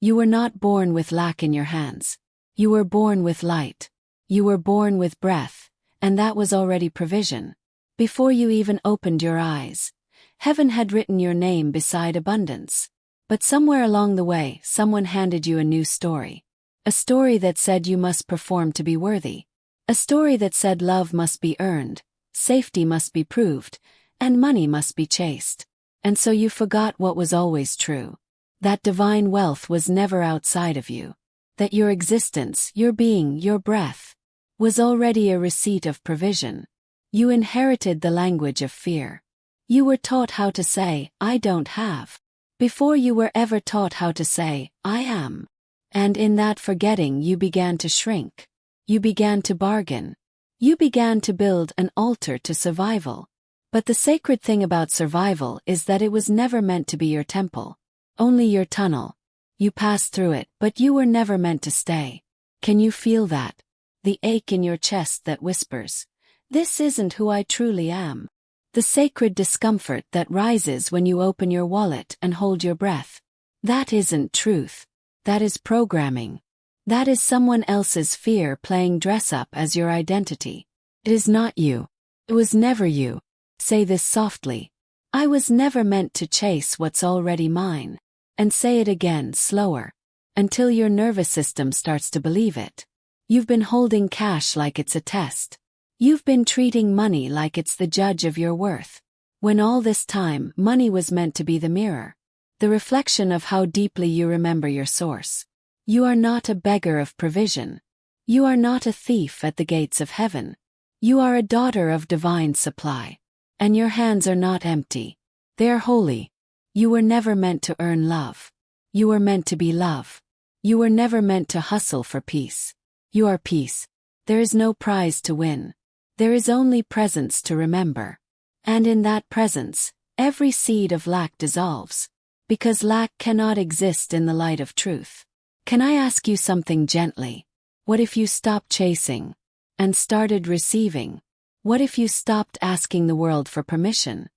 You were not born with lack in your hands. You were born with light. You were born with breath, and that was already provision. Before you even opened your eyes, heaven had written your name beside abundance. But somewhere along the way, someone handed you a new story. A story that said you must perform to be worthy. A story that said love must be earned, safety must be proved, and money must be chased. And so you forgot what was always true. That divine wealth was never outside of you. That your existence, your being, your breath, was already a receipt of provision. You inherited the language of fear. You were taught how to say, I don't have, before you were ever taught how to say, I am. And in that forgetting you began to shrink. You began to bargain. You began to build an altar to survival. But the sacred thing about survival is that it was never meant to be your temple. Only your tunnel. You passed through it, but you were never meant to stay. Can you feel that? The ache in your chest that whispers, this isn't who I truly am. The sacred discomfort that rises when you open your wallet and hold your breath. That isn't truth. That is programming. That is someone else's fear playing dress up as your identity. It is not you. It was never you. Say this softly. I was never meant to chase what's already mine. And say it again, slower, until your nervous system starts to believe it. You've been holding cash like it's a test. You've been treating money like it's the judge of your worth. When all this time, money was meant to be the mirror. The reflection of how deeply you remember your source. You are not a beggar of provision. You are not a thief at the gates of heaven. You are a daughter of divine supply. And your hands are not empty. They are holy. You were never meant to earn love. You were meant to be love. You were never meant to hustle for peace. You are peace. There is no prize to win. There is only presence to remember. And in that presence, every seed of lack dissolves. Because lack cannot exist in the light of truth. Can I ask you something gently? What if you stopped chasing and started receiving? What if you stopped asking the world for permission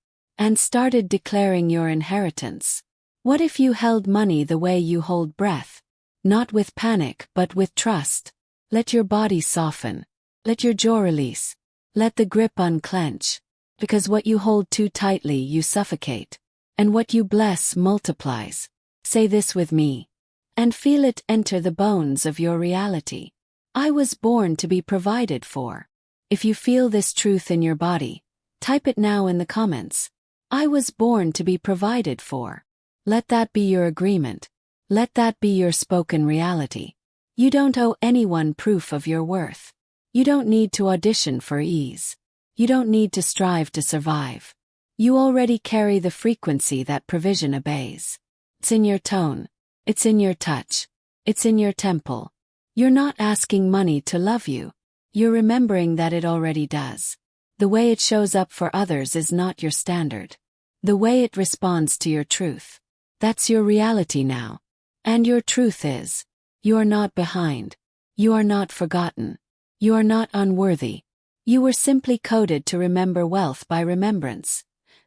and started declaring your inheritance? What if you held money the way you hold breath? Not with panic, but with trust. Let your body soften. Let your jaw release. Let the grip unclench. Because what you hold too tightly, you suffocate. And what you bless multiplies. Say this with me. And feel it enter the bones of your reality. I was born to be provided for. If you feel this truth in your body, type it now in the comments. I was born to be provided for. Let that be your agreement. Let that be your spoken reality. You don't owe anyone proof of your worth. You don't need to audition for ease. You don't need to strive to survive. You already carry the frequency that provision obeys. It's in your tone. It's in your touch. It's in your temple. You're not asking money to love you. You're remembering that it already does. The way it shows up for others is not your standard. The way it responds to your truth. That's your reality now. And your truth is, you are not behind. You are not forgotten. You are not unworthy. You were simply coded to remember wealth by remembrance,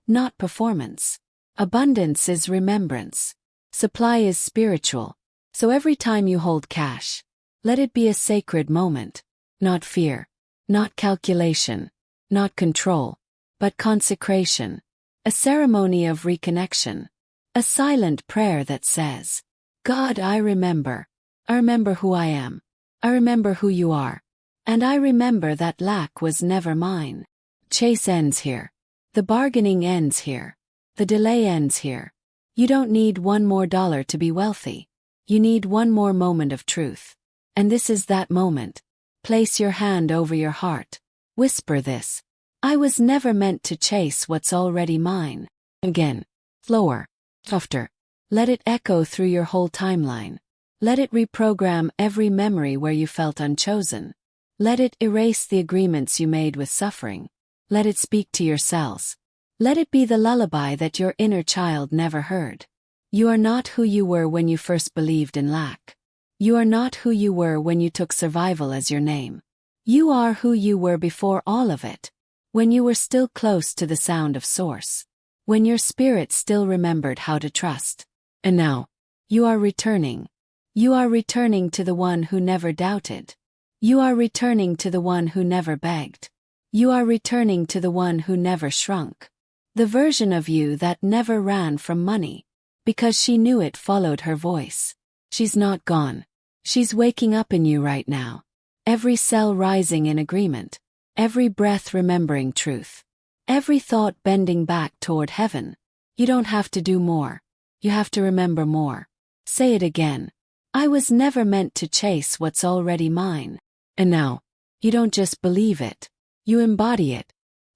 not performance. Abundance is remembrance. Supply is spiritual. So every time you hold cash, let it be a sacred moment. Not fear, not calculation, not control, but consecration. A ceremony of reconnection. A silent prayer that says, God, I remember. I remember who I am. I remember who you are. And I remember that lack was never mine. Chase ends here. The bargaining ends here. The delay ends here. You don't need one more dollar to be wealthy. You need one more moment of truth. And this is that moment. Place your hand over your heart. Whisper this. I was never meant to chase what's already mine. Again. Slower. Softer. Let it echo through your whole timeline. Let it reprogram every memory where you felt unchosen. Let it erase the agreements you made with suffering. Let it speak to your cells. Let it be the lullaby that your inner child never heard. You are not who you were when you first believed in lack. You are not who you were when you took survival as your name. You are who you were before all of it. When you were still close to the sound of source. When your spirit still remembered how to trust. And now, you are returning. You are returning to the one who never doubted. You are returning to the one who never begged. You are returning to the one who never shrunk. The version of you that never ran from money. Because she knew it followed her voice. She's not gone. She's waking up in you right now. Every cell rising in agreement. Every breath remembering truth. Every thought bending back toward heaven. You don't have to do more. You have to remember more. Say it again. I was never meant to chase what's already mine. And now, you don't just believe it. You embody it.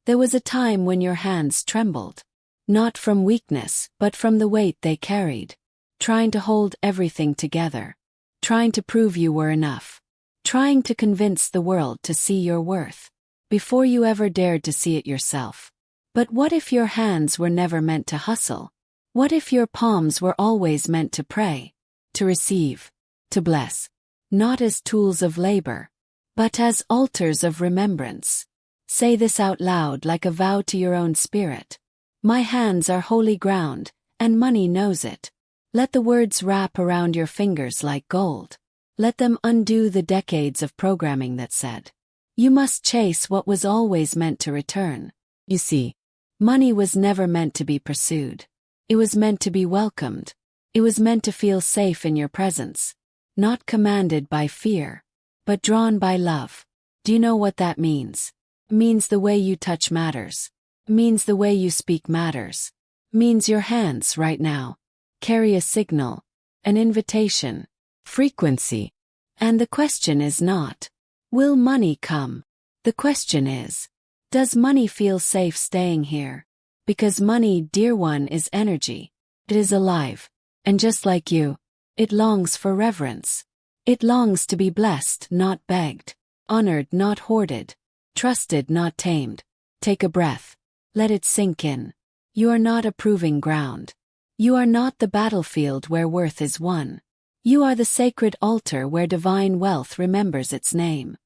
There was a time when your hands trembled. Not from weakness, but from the weight they carried. Trying to hold everything together. Trying to prove you were enough. Trying to convince the world to see your worth. Before you ever dared to see it yourself. But what if your hands were never meant to hustle? What if your palms were always meant to pray? To receive. To bless. Not as tools of labor, but as altars of remembrance. Say this out loud like a vow to your own spirit. My hands are holy ground, and money knows it. Let the words wrap around your fingers like gold. Let them undo the decades of programming that said, you must chase what was always meant to return. You see, money was never meant to be pursued. It was meant to be welcomed. It was meant to feel safe in your presence. Not commanded by fear, but drawn by love. Do you know what that means? It means the way you touch matters. It means the way you speak matters. It means your hands right now carry a signal, an invitation, frequency. And the question is not, will money come? The question is, does money feel safe staying here? Because money, dear one, is energy. It is alive. And just like you, it longs for reverence. It longs to be blessed, not begged. Honored, not hoarded. Trusted, not tamed. Take a breath. Let it sink in. You are not a proving ground. You are not the battlefield where worth is won. You are the sacred altar where divine wealth remembers its name.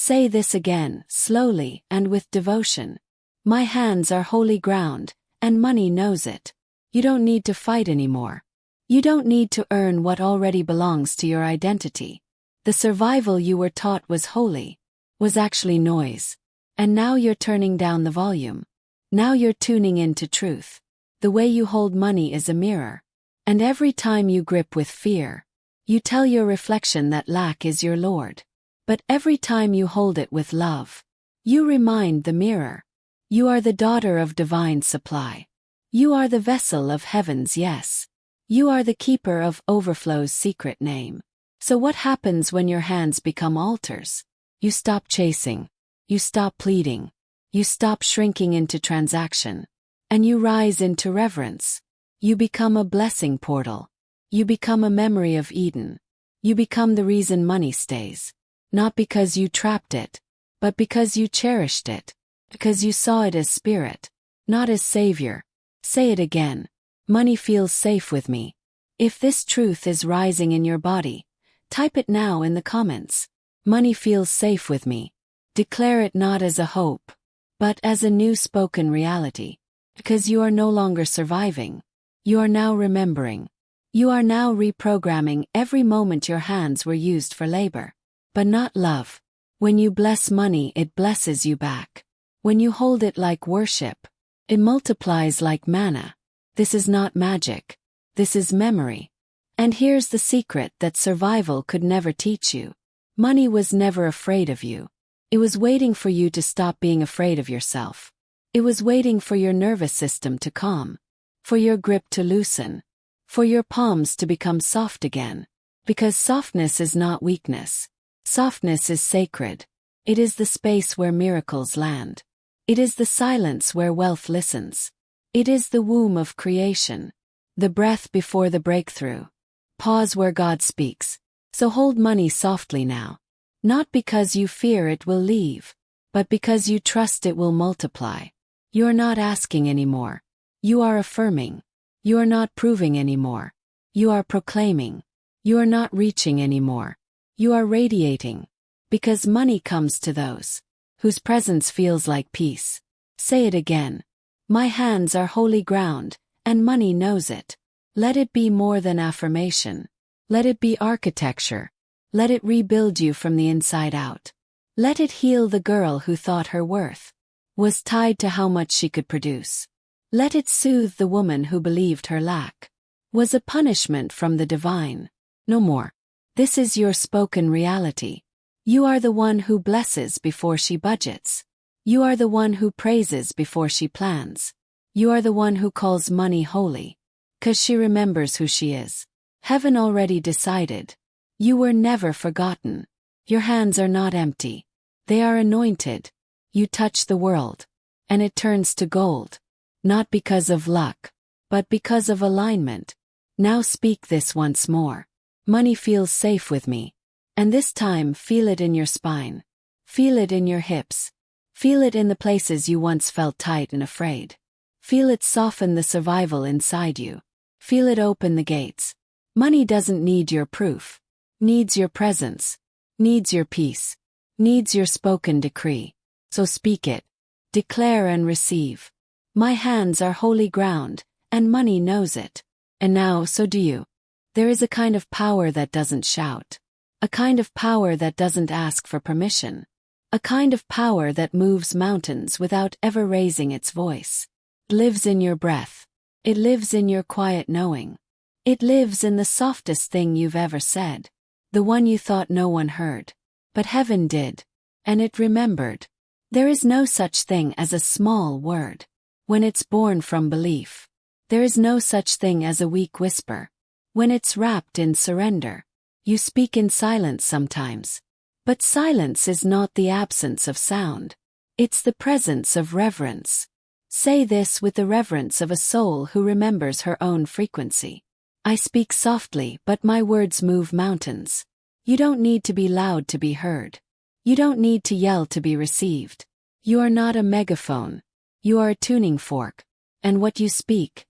Say this again, slowly and with devotion. My hands are holy ground, and money knows it. You don't need to fight anymore. You don't need to earn what already belongs to your identity. The survival you were taught was holy, was actually noise. And now you're turning down the volume. Now you're tuning into truth. The way you hold money is a mirror. And every time you grip with fear, you tell your reflection that lack is your lord. But every time you hold it with love, you remind the mirror. You are the daughter of divine supply. You are the vessel of heaven's yes. You are the keeper of overflow's secret name. So what happens when your hands become altars? You stop chasing. You stop pleading. You stop shrinking into transaction. And you rise into reverence. You become a blessing portal. You become a memory of Eden. You become the reason money stays. Not because you trapped it, but because you cherished it. Because you saw it as spirit, not as savior. Say it again. Money feels safe with me. If this truth is rising in your body, type it now in the comments. Money feels safe with me. Declare it not as a hope, but as a new spoken reality. Because you are no longer surviving. You are now remembering. You are now reprogramming every moment your hands were used for labor. But not love. When you bless money, it blesses you back. When you hold it like worship, it multiplies like manna. This is not magic. This is memory. And here's the secret that survival could never teach you. Money was never afraid of you. It was waiting for you to stop being afraid of yourself. It was waiting for your nervous system to calm. For your grip to loosen. For your palms to become soft again. Because softness is not weakness. Softness is sacred. It is the space where miracles land. It is the silence where wealth listens. It is the womb of creation. The breath before the breakthrough. Pause where God speaks. So hold money softly now. Not because you fear it will leave, but because you trust it will multiply. You're not asking anymore. You are affirming. You are not proving anymore. You are proclaiming. You are not reaching anymore. You are radiating. Because money comes to those whose presence feels like peace. Say it again. My hands are holy ground, and money knows it. Let it be more than affirmation. Let it be architecture. Let it rebuild you from the inside out. Let it heal the girl who thought her worth was tied to how much she could produce. Let it soothe the woman who believed her lack was a punishment from the divine. No more. This is your spoken reality. You are the one who blesses before she budgets. You are the one who praises before she plans. You are the one who calls money holy, 'cause she remembers who she is. Heaven already decided. You were never forgotten. Your hands are not empty. They are anointed. You touch the world, and it turns to gold. Not because of luck, but because of alignment. Now speak this once more. Money feels safe with me. And this time feel it in your spine. Feel it in your hips. Feel it in the places you once felt tight and afraid. Feel it soften the survival inside you. Feel it open the gates. Money doesn't need your proof. Needs your presence. Needs your peace. Needs your spoken decree. So speak it. Declare and receive. My hands are holy ground, and money knows it. And now so do you. There is a kind of power that doesn't shout. A kind of power that doesn't ask for permission. A kind of power that moves mountains without ever raising its voice. It lives in your breath. It lives in your quiet knowing. It lives in the softest thing you've ever said. The one you thought no one heard. But heaven did. And it remembered. There is no such thing as a small word. When it's born from belief. There is no such thing as a weak whisper. When it's wrapped in surrender. You speak in silence sometimes. But silence is not the absence of sound. It's the presence of reverence. Say this with the reverence of a soul who remembers her own frequency. I speak softly, but my words move mountains. You don't need to be loud to be heard. You don't need to yell to be received. You are not a megaphone. You are a tuning fork. And what you speak,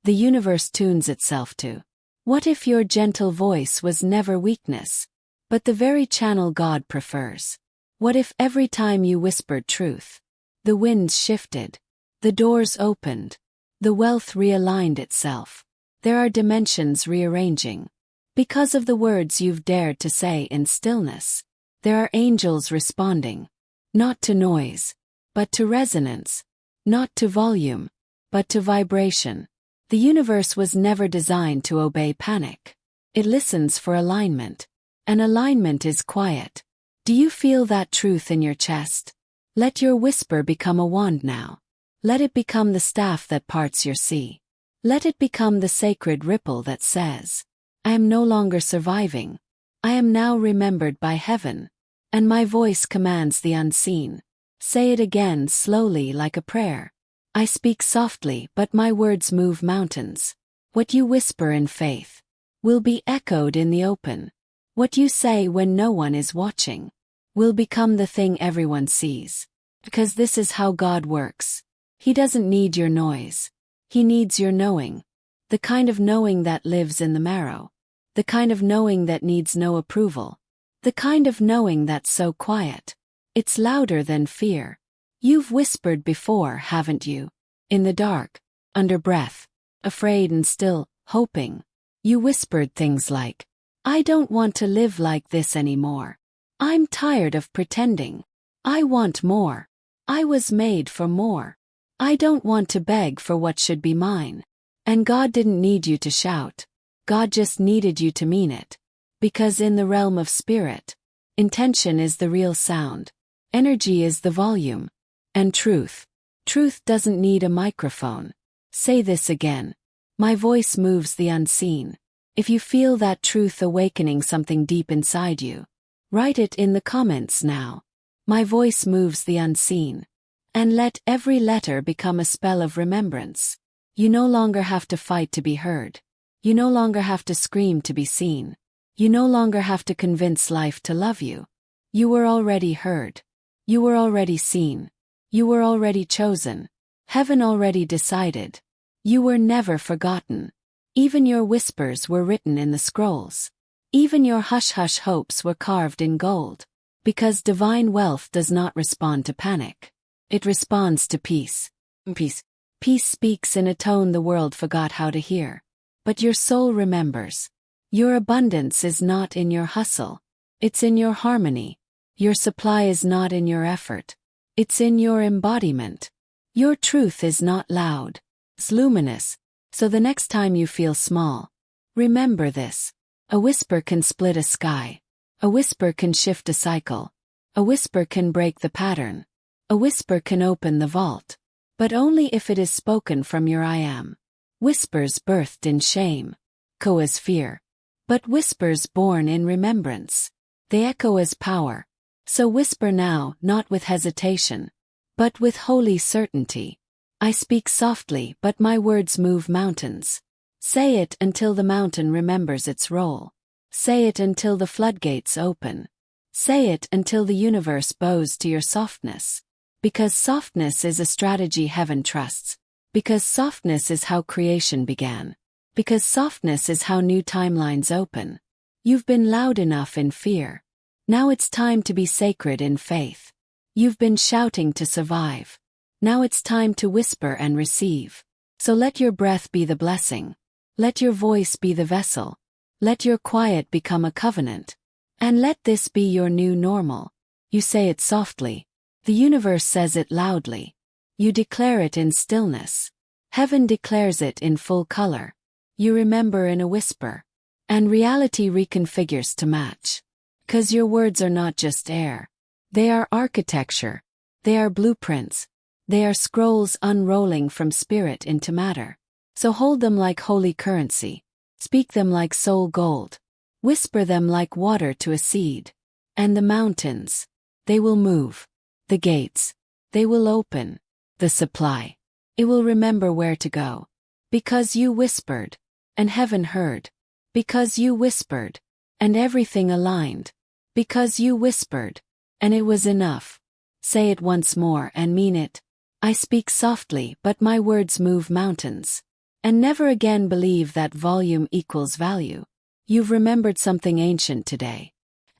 the universe tunes itself to. What if your gentle voice was never weakness, but the very channel God prefers? What if every time you whispered truth, the winds shifted, the doors opened, the wealth realigned itself? There are dimensions rearranging. Because of the words you've dared to say in stillness, there are angels responding. Not to noise, but to resonance. Not to volume, but to vibration. The universe was never designed to obey panic. It listens for alignment. And alignment is quiet. Do you feel that truth in your chest? Let your whisper become a wand now. Let it become the staff that parts your sea. Let it become the sacred ripple that says, I am no longer surviving. I am now remembered by heaven. And my voice commands the unseen. Say it again slowly like a prayer. I speak softly, but my words move mountains. What you whisper in faith will be echoed in the open. What you say when no one is watching will become the thing everyone sees. Because this is how God works. He doesn't need your noise. He needs your knowing. The kind of knowing that lives in the marrow. The kind of knowing that needs no approval. The kind of knowing that's so quiet. It's louder than fear. You've whispered before, haven't you? In the dark, under breath, afraid and still, hoping. You whispered things like, I don't want to live like this anymore. I'm tired of pretending. I want more. I was made for more. I don't want to beg for what should be mine. And God didn't need you to shout. God just needed you to mean it. Because in the realm of spirit, intention is the real sound. Energy is the volume. And truth doesn't need a microphone. Say this again. My voice moves the unseen. If you feel that truth awakening something deep inside you, write it in the comments now. My voice moves the unseen. And let every letter become a spell of remembrance. You no longer have to fight to be heard. You no longer have to scream to be seen. You no longer have to convince life to love you. You were already heard. You were already seen. You were already chosen. Heaven already decided. You were never forgotten. Even your whispers were written in the scrolls. Even your hush-hush hopes were carved in gold. Because divine wealth does not respond to panic. It responds to peace. Peace speaks in a tone the world forgot how to hear. But your soul remembers. Your abundance is not in your hustle. It's in your harmony. Your supply is not in your effort. It's in your embodiment. Your truth is not loud. It's luminous. So the next time you feel small, remember this. A whisper can split a sky. A whisper can shift a cycle. A whisper can break the pattern. A whisper can open the vault. But only if it is spoken from your I am. Whispers birthed in shame. Echo as fear. But whispers born in remembrance. They echo as power. So whisper now, not with hesitation, but with holy certainty. I speak softly, but my words move mountains. Say it until the mountain remembers its role. Say it until the floodgates open. Say it until the universe bows to your softness. Because softness is a strategy heaven trusts. Because softness is how creation began. Because softness is how new timelines open. You've been loud enough in fear. Now it's time to be sacred in faith. You've been shouting to survive. Now it's time to whisper and receive. So let your breath be the blessing. Let your voice be the vessel. Let your quiet become a covenant. And let this be your new normal. You say it softly. The universe says it loudly. You declare it in stillness. Heaven declares it in full color. You remember in a whisper. And reality reconfigures to match. 'Cause your words are not just air. They are architecture. They are blueprints. They are scrolls unrolling from spirit into matter. So hold them like holy currency. Speak them like soul gold. Whisper them like water to a seed. And the mountains, they will move. The gates, they will open. The supply, it will remember where to go. Because you whispered, and heaven heard. Because you whispered, and everything aligned. Because you whispered, and it was enough. Say it once more and mean it. I speak softly, but my words move mountains. And never again believe that volume equals value. You've remembered something ancient today.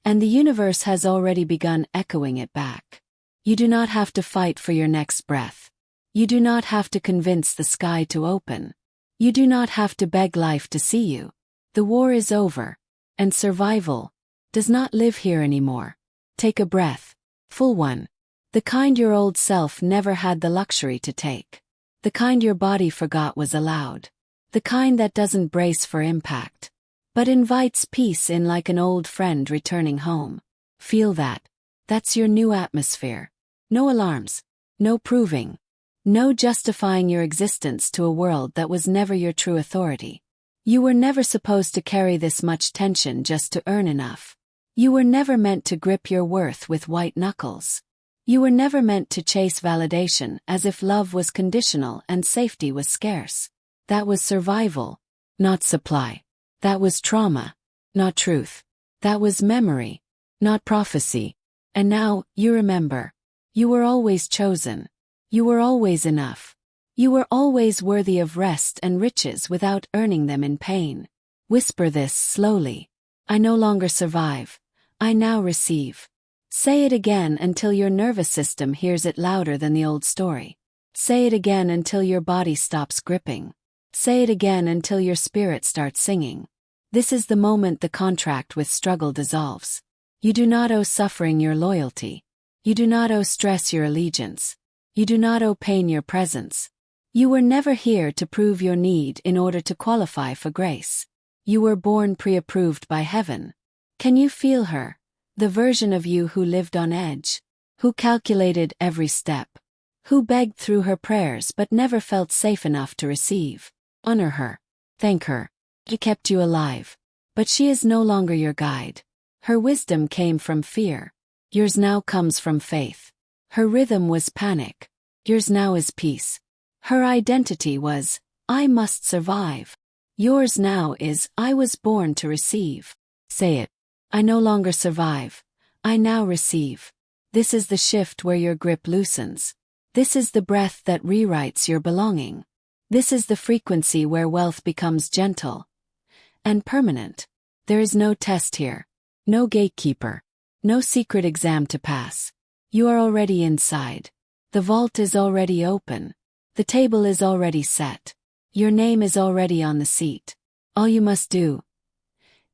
And the universe has already begun echoing it back. You do not have to fight for your next breath. You do not have to convince the sky to open. You do not have to beg life to see you. The war is over. And survival does not live here anymore. Take a breath. Full one. The kind your old self never had the luxury to take. The kind your body forgot was allowed. The kind that doesn't brace for impact, but invites peace in like an old friend returning home. Feel that. That's your new atmosphere. No alarms. No proving. No justifying your existence to a world that was never your true authority. You were never supposed to carry this much tension just to earn enough. You were never meant to grip your worth with white knuckles. You were never meant to chase validation as if love was conditional and safety was scarce. That was survival, not supply. That was trauma, not truth. That was memory, not prophecy. And now, you remember. You were always chosen. You were always enough. You were always worthy of rest and riches without earning them in pain. Whisper this slowly. I no longer survive. I now receive. Say it again until your nervous system hears it louder than the old story. Say it again until your body stops gripping. Say it again until your spirit starts singing. This is the moment the contract with struggle dissolves. You do not owe suffering your loyalty. You do not owe stress your allegiance. You do not owe pain your presence. You were never here to prove your need in order to qualify for grace. You were born pre-approved by heaven. Can you feel her? The version of you who lived on edge, who calculated every step, who begged through her prayers but never felt safe enough to receive. Honor her. Thank her. She kept you alive. But she is no longer your guide. Her wisdom came from fear. Yours now comes from faith. Her rhythm was panic. Yours now is peace. Her identity was, I must survive. Yours now is, I was born to receive. Say it. I no longer survive. I now receive. This is the shift where your grip loosens. This is the breath that rewrites your belonging. This is the frequency where wealth becomes gentle and permanent. There is no test here. No gatekeeper. No secret exam to pass. You are already inside. The vault is already open. The table is already set. Your name is already on the seat. All you must do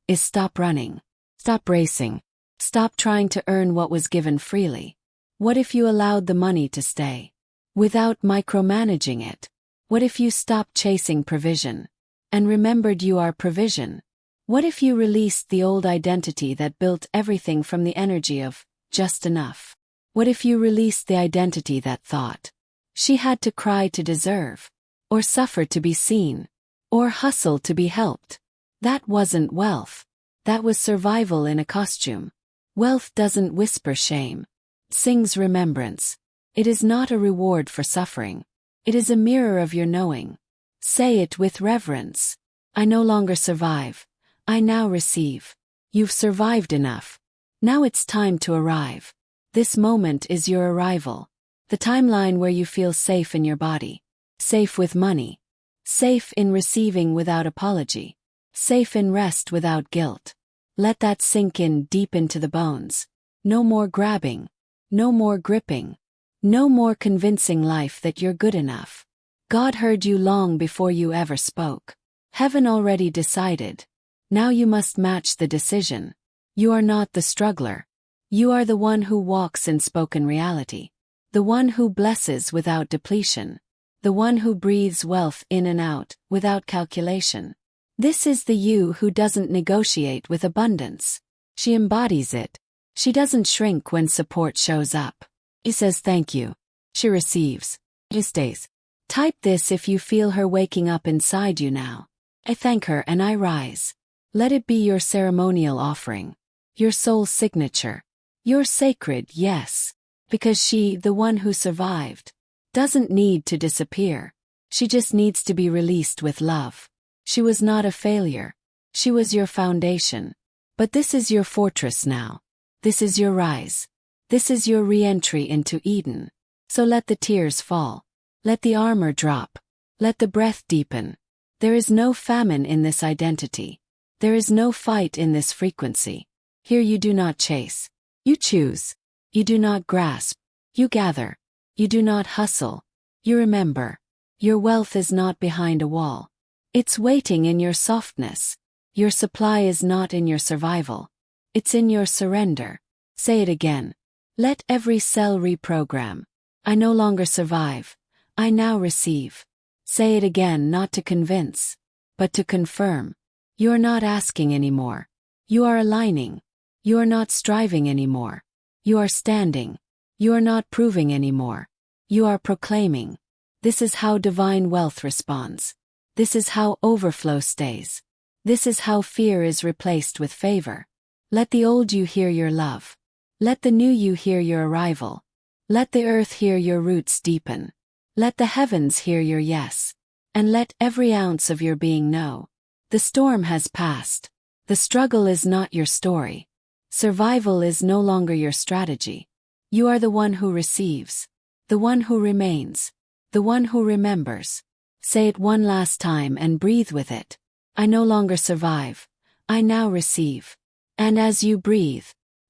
is stop running. Stop racing. Stop trying to earn what was given freely. What if you allowed the money to stay? Without micromanaging it? What if you stopped chasing provision and remembered you are provision? What if you released the old identity that built everything from the energy of just enough? What if you released the identity that thought she had to cry to deserve, or suffer to be seen, or hustle to be helped? That wasn't wealth. That was survival in a costume. Wealth doesn't whisper shame. It sings remembrance. It is not a reward for suffering. It is a mirror of your knowing. Say it with reverence. I no longer survive. I now receive. You've survived enough. Now it's time to arrive. This moment is your arrival. The timeline where you feel safe in your body. Safe with money. Safe in receiving without apology. Safe in rest without guilt. Let that sink in deep into the bones. No more grabbing. No more gripping. No more convincing life that you're good enough. God heard you long before you ever spoke. Heaven already decided. Now you must match the decision. You are not the struggler. You are the one who walks in spoken reality. The one who blesses without depletion. The one who breathes wealth in and out without calculation. This is the you who doesn't negotiate with abundance. She embodies it. She doesn't shrink when support shows up. She says thank you. She receives. She stays. Type this if you feel her waking up inside you now. I thank her and I rise. Let it be your ceremonial offering. Your soul signature. Your sacred yes. Because she, the one who survived, doesn't need to disappear. She just needs to be released with love. She was not a failure. She was your foundation. But this is your fortress now. This is your rise. This is your re-entry into Eden. So let the tears fall. Let the armor drop. Let the breath deepen. There is no famine in this identity. There is no fight in this frequency. Here you do not chase. You choose. You do not grasp. You gather. You do not hustle. You remember. Your wealth is not behind a wall. It's waiting in your softness. Your supply is not in your survival. It's in your surrender. Say it again. Let every cell reprogram. I no longer survive. I now receive. Say it again, not to convince, but to confirm. You are not asking anymore. You are aligning. You are not striving anymore. You are standing. You are not proving anymore. You are proclaiming. This is how divine wealth responds. This is how overflow stays. This is how fear is replaced with favor. Let the old you hear your love. Let the new you hear your arrival. Let the earth hear your roots deepen. Let the heavens hear your yes. And let every ounce of your being know. The storm has passed. The struggle is not your story. Survival is no longer your strategy. You are the one who receives. The one who remains. The one who remembers. Say it one last time and breathe with it. I no longer survive. I now receive. And as you breathe,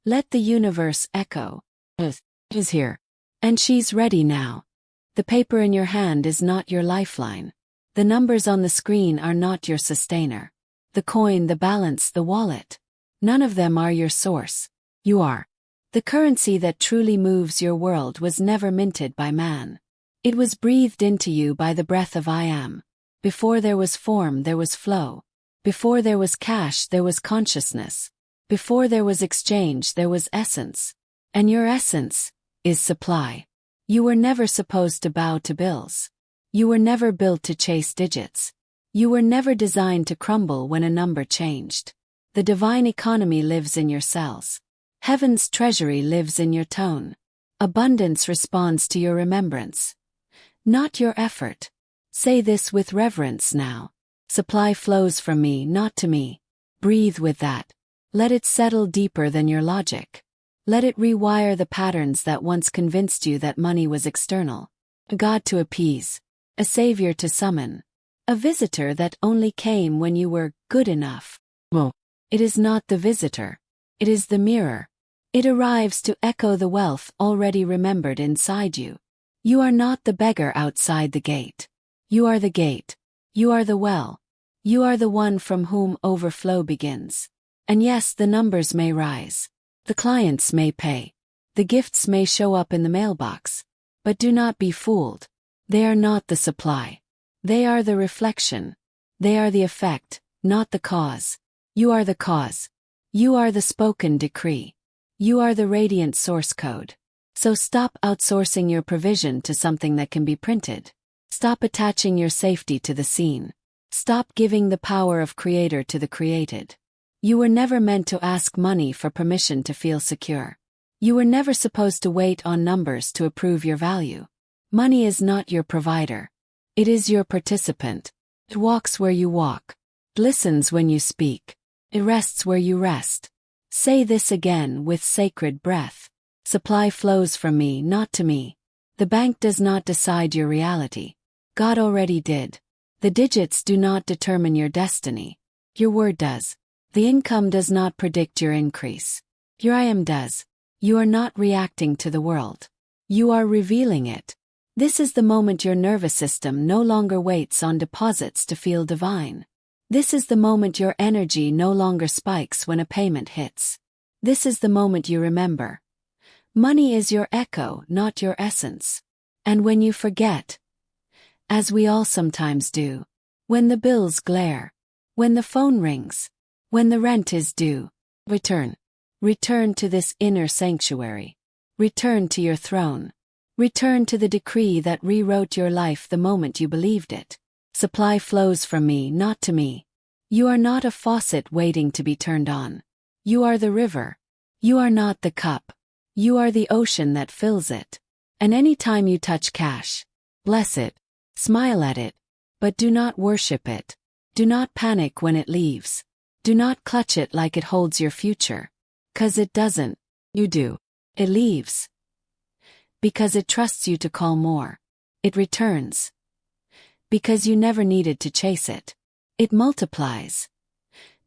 let the universe echo. It is here. And she's ready now. The paper in your hand is not your lifeline. The numbers on the screen are not your sustainer. The coin, the balance, the wallet. None of them are your source. You are. The currency that truly moves your world was never minted by man. It was breathed into you by the breath of I am. Before there was form, there was flow. Before there was cash, there was consciousness. Before there was exchange, there was essence. And your essence is supply. You were never supposed to bow to bills. You were never built to chase digits. You were never designed to crumble when a number changed. The divine economy lives in your cells. Heaven's treasury lives in your tone. Abundance responds to your remembrance, not your effort. Say this with reverence now. Supply flows from me, not to me. Breathe with that. Let it settle deeper than your logic. Let it rewire the patterns that once convinced you that money was external. A god to appease. A savior to summon. A visitor that only came when you were good enough. Well, it is not the visitor. It is the mirror. It arrives to echo the wealth already remembered inside you. You are not the beggar outside the gate. You are the gate. You are the well. You are the one from whom overflow begins. And yes, the numbers may rise. The clients may pay. The gifts may show up in the mailbox. But do not be fooled. They are not the supply. They are the reflection. They are the effect, not the cause. You are the cause. You are the spoken decree. You are the radiant source code. So stop outsourcing your provision to something that can be printed. Stop attaching your safety to the scene. Stop giving the power of creator to the created. You were never meant to ask money for permission to feel secure. You were never supposed to wait on numbers to approve your value. Money is not your provider. It is your participant. It walks where you walk. It listens when you speak. It rests where you rest. Say this again with sacred breath. Supply flows from me, not to me. The bank does not decide your reality. God already did. The digits do not determine your destiny. Your word does. The income does not predict your increase. Your I am does. You are not reacting to the world. You are revealing it. This is the moment your nervous system no longer waits on deposits to feel divine. This is the moment your energy no longer spikes when a payment hits. This is the moment you remember. Money is your echo, not your essence. And when you forget, as we all sometimes do, when the bills glare, when the phone rings, when the rent is due, return. Return to this inner sanctuary. Return to your throne. Return to the decree that rewrote your life the moment you believed it. Supply flows from me, not to me. You are not a faucet waiting to be turned on. You are the river. You are not the cup. You are the ocean that fills it. And any time you touch cash, bless it. Smile at it. But do not worship it. Do not panic when it leaves. Do not clutch it like it holds your future. 'Cause it doesn't. You do. It leaves. Because it trusts you to call more. It returns. Because you never needed to chase it. It multiplies.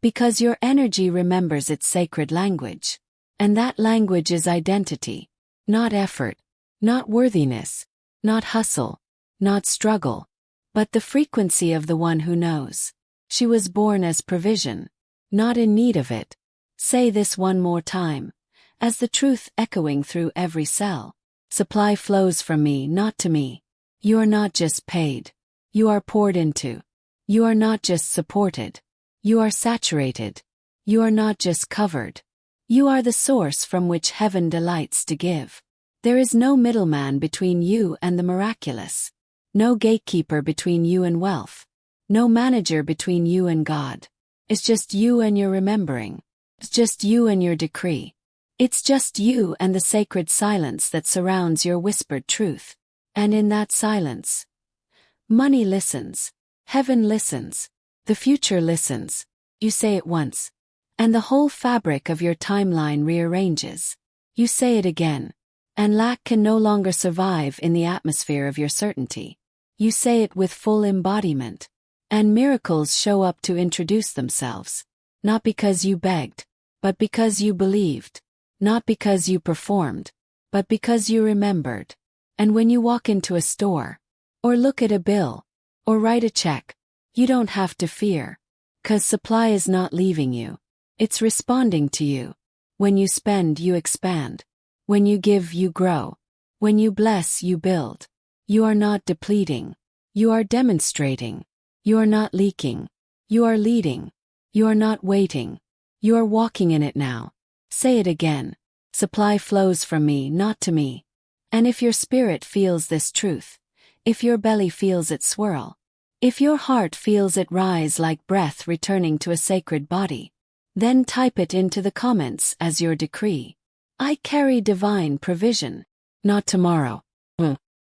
Because your energy remembers its sacred language. And that language is identity. Not effort. Not worthiness. Not hustle. Not struggle. But the frequency of the one who knows. She was born as provision. Not in need of it. Say this one more time. As the truth echoing through every cell. Supply flows from me, not to me. You are not just paid. You are poured into. You are not just supported. You are saturated. You are not just covered. You are the source from which heaven delights to give. There is no middleman between you and the miraculous. No gatekeeper between you and wealth. No manager between you and God. It's just you and your remembering. It's just you and your decree. It's just you and the sacred silence that surrounds your whispered truth. And in that silence, money listens. Heaven listens. The future listens. You say it once. And the whole fabric of your timeline rearranges. You say it again. And lack can no longer survive in the atmosphere of your certainty. You say it with full embodiment. And miracles show up to introduce themselves. Not because you begged, but because you believed. Not because you performed, but because you remembered. And when you walk into a store, or look at a bill, or write a check, you don't have to fear. 'Cause supply is not leaving you. It's responding to you. When you spend, you expand. When you give, you grow. When you bless, you build. You are not depleting. You are demonstrating. You are not leaking. You are leading. You are not waiting. You are walking in it now. Say it again. Supply flows from me, not to me. And if your spirit feels this truth, if your belly feels it swirl, if your heart feels it rise like breath returning to a sacred body, then type it into the comments as your decree. I carry divine provision. Not tomorrow.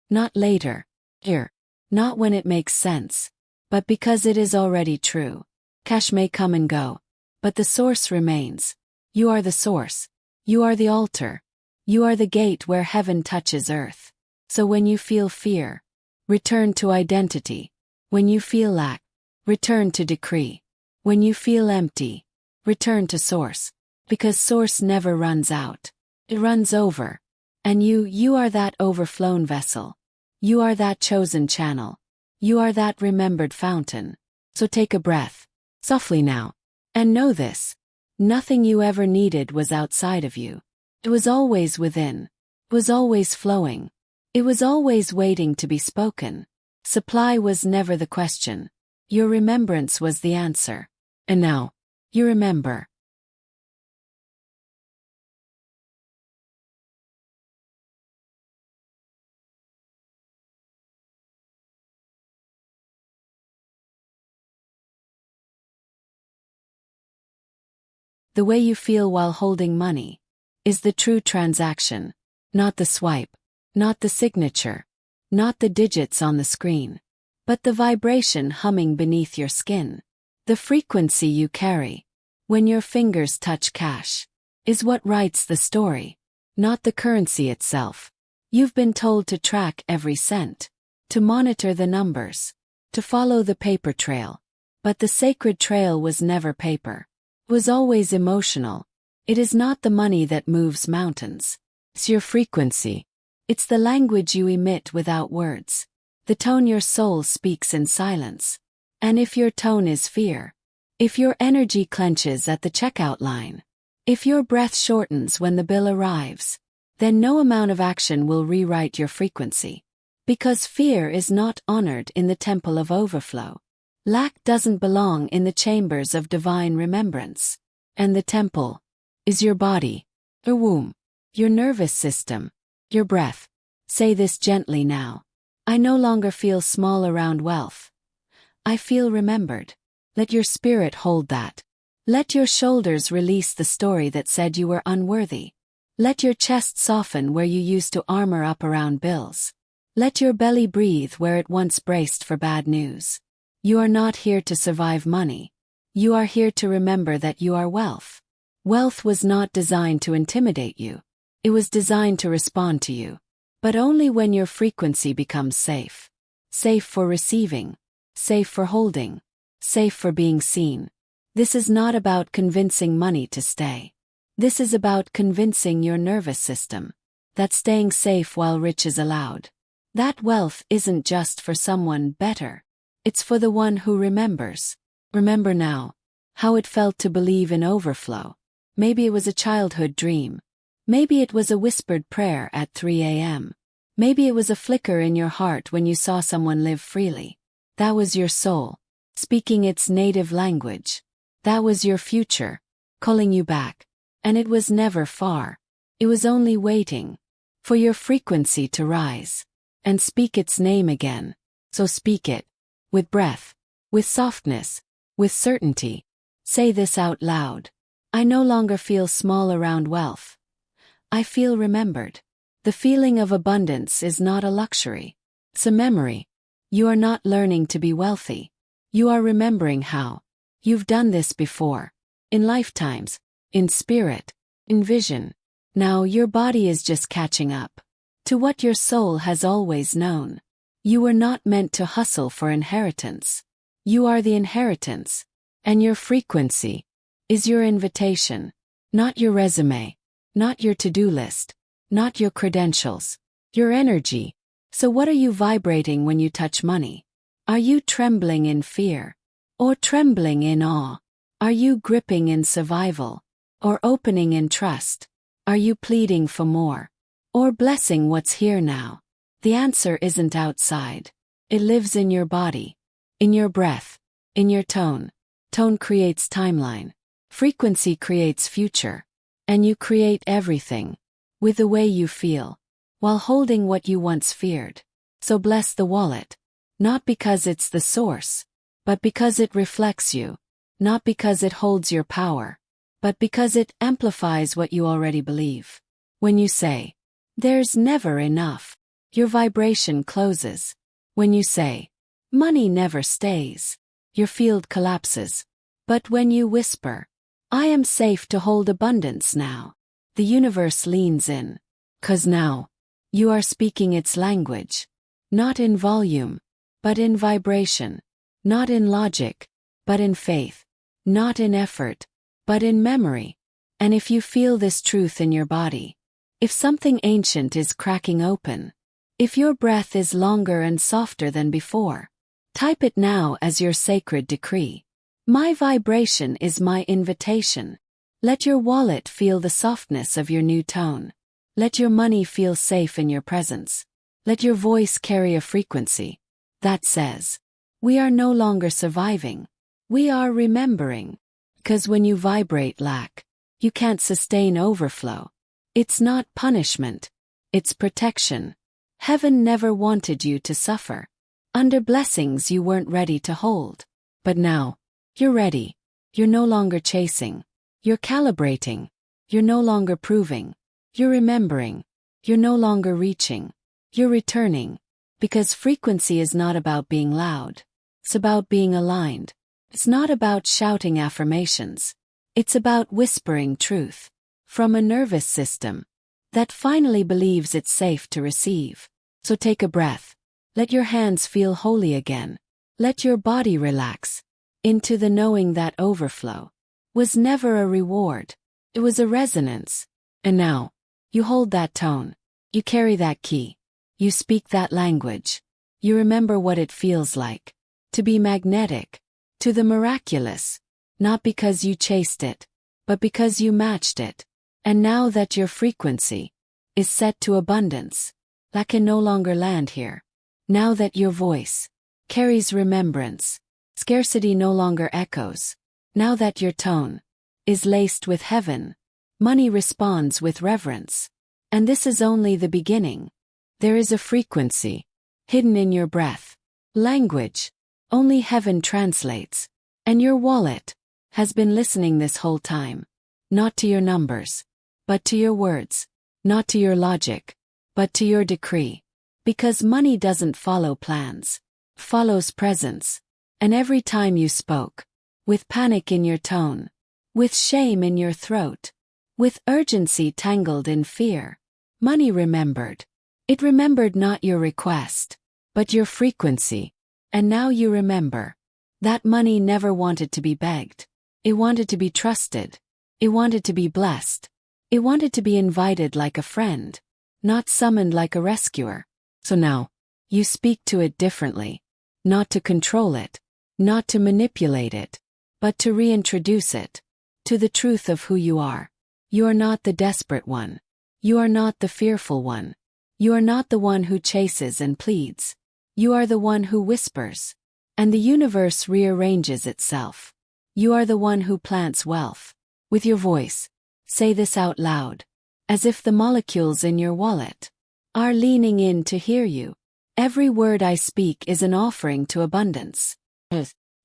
Not later. Here. Not when it makes sense. But because it is already true. Cash may come and go. But the source remains. You are the source. You are the altar. You are the gate where heaven touches earth. So when you feel fear, return to identity. When you feel lack, return to decree. When you feel empty, return to source. Because source never runs out. It runs over. And you are that overflown vessel. You are that chosen channel. You are that remembered fountain. So take a breath. Softly now. And know this. Nothing you ever needed was outside of you. It was always within. It was always flowing. It was always waiting to be spoken. Supply was never the question. Your remembrance was the answer. And now, you remember. The way you feel while holding money is the true transaction, not the swipe, not the signature, not the digits on the screen, but the vibration humming beneath your skin. The frequency you carry when your fingers touch cash is what writes the story, not the currency itself. You've been told to track every cent, to monitor the numbers, to follow the paper trail. But the sacred trail was never paper. Was always emotional. It is not the money that moves mountains. It's your frequency. It's the language you emit without words. The tone your soul speaks in silence. And if your tone is fear, if your energy clenches at the checkout line, if your breath shortens when the bill arrives, then no amount of action will rewrite your frequency. Because fear is not honored in the temple of overflow. Lack doesn't belong in the chambers of divine remembrance. And the temple is your body, your womb, your nervous system, your breath. Say this gently now. I no longer feel small around wealth. I feel remembered. Let your spirit hold that. Let your shoulders release the story that said you were unworthy. Let your chest soften where you used to armor up around bills. Let your belly breathe where it once braced for bad news. You are not here to survive money. You are here to remember that you are wealth. Wealth was not designed to intimidate you. It was designed to respond to you. But only when your frequency becomes safe. Safe for receiving. Safe for holding. Safe for being seen. This is not about convincing money to stay. This is about convincing your nervous system that staying safe while rich is allowed. That wealth isn't just for someone better. It's for the one who remembers. Remember now how it felt to believe in overflow. Maybe it was a childhood dream. Maybe it was a whispered prayer at 3 a.m. Maybe it was a flicker in your heart when you saw someone live freely. That was your soul, speaking its native language. That was your future, calling you back. And it was never far. It was only waiting for your frequency to rise and speak its name again. So speak it. With breath, with softness, with certainty. Say this out loud. I no longer feel small around wealth. I feel remembered. The feeling of abundance is not a luxury. It's a memory. You are not learning to be wealthy. You are remembering how. You've done this before. In lifetimes, in spirit, in vision. Now your body is just catching up to what your soul has always known. You were not meant to hustle for inheritance. You are the inheritance. And your frequency is your invitation, not your resume, not your to-do list, not your credentials, your energy. So what are you vibrating when you touch money? Are you trembling in fear? Or trembling in awe? Are you gripping in survival? Or opening in trust? Are you pleading for more? Or blessing what's here now? The answer isn't outside. It lives in your body, in your breath, in your tone. Tone creates timeline. Frequency creates future. And you create everything with the way you feel, while holding what you once feared. So bless the wallet, not because it's the source, but because it reflects you, not because it holds your power, but because it amplifies what you already believe. When you say, there's never enough, your vibration closes. When you say, money never stays, your field collapses. But when you whisper, I am safe to hold abundance now, the universe leans in. 'Cause now, you are speaking its language. Not in volume, but in vibration. Not in logic, but in faith. Not in effort, but in memory. And if you feel this truth in your body, if something ancient is cracking open, if your breath is longer and softer than before, type it now as your sacred decree. My vibration is my invitation. Let your wallet feel the softness of your new tone. Let your money feel safe in your presence. Let your voice carry a frequency that says, we are no longer surviving. We are remembering. Because when you vibrate lack, you can't sustain overflow. It's not punishment. It's protection. Heaven never wanted you to suffer under blessings you weren't ready to hold. But now, you're ready. You're no longer chasing. You're calibrating. You're no longer proving. You're remembering. You're no longer reaching. You're returning. Because frequency is not about being loud. It's about being aligned. It's not about shouting affirmations. It's about whispering truth from a nervous system that finally believes it's safe to receive. So take a breath. Let your hands feel holy again. Let your body relax into the knowing that overflow was never a reward. It was a resonance. And now, you hold that tone. You carry that key. You speak that language. You remember what it feels like to be magnetic to the miraculous, not because you chased it, but because you matched it. And now that your frequency is set to abundance, that can no longer land here. Now that your voice carries remembrance, scarcity no longer echoes. Now that your tone is laced with heaven, money responds with reverence. And this is only the beginning. There is a frequency hidden in your breath. Language only heaven translates. And your wallet has been listening this whole time. Not to your numbers, but to your words. Not to your logic, but to your decree. Because money doesn't follow plans. It follows presence. And every time you spoke, with panic in your tone, with shame in your throat, with urgency tangled in fear, money remembered. It remembered not your request, but your frequency. And now you remember. That money never wanted to be begged. It wanted to be trusted. It wanted to be blessed. It wanted to be invited like a friend, not summoned like a rescuer. So now, you speak to it differently. Not to control it, not to manipulate it, but to reintroduce it to the truth of who you are. You are not the desperate one. You are not the fearful one. You are not the one who chases and pleads. You are the one who whispers. And the universe rearranges itself. You are the one who plants wealth. With your voice, say this out loud, as if the molecules in your wallet are leaning in to hear you. Every word I speak is an offering to abundance.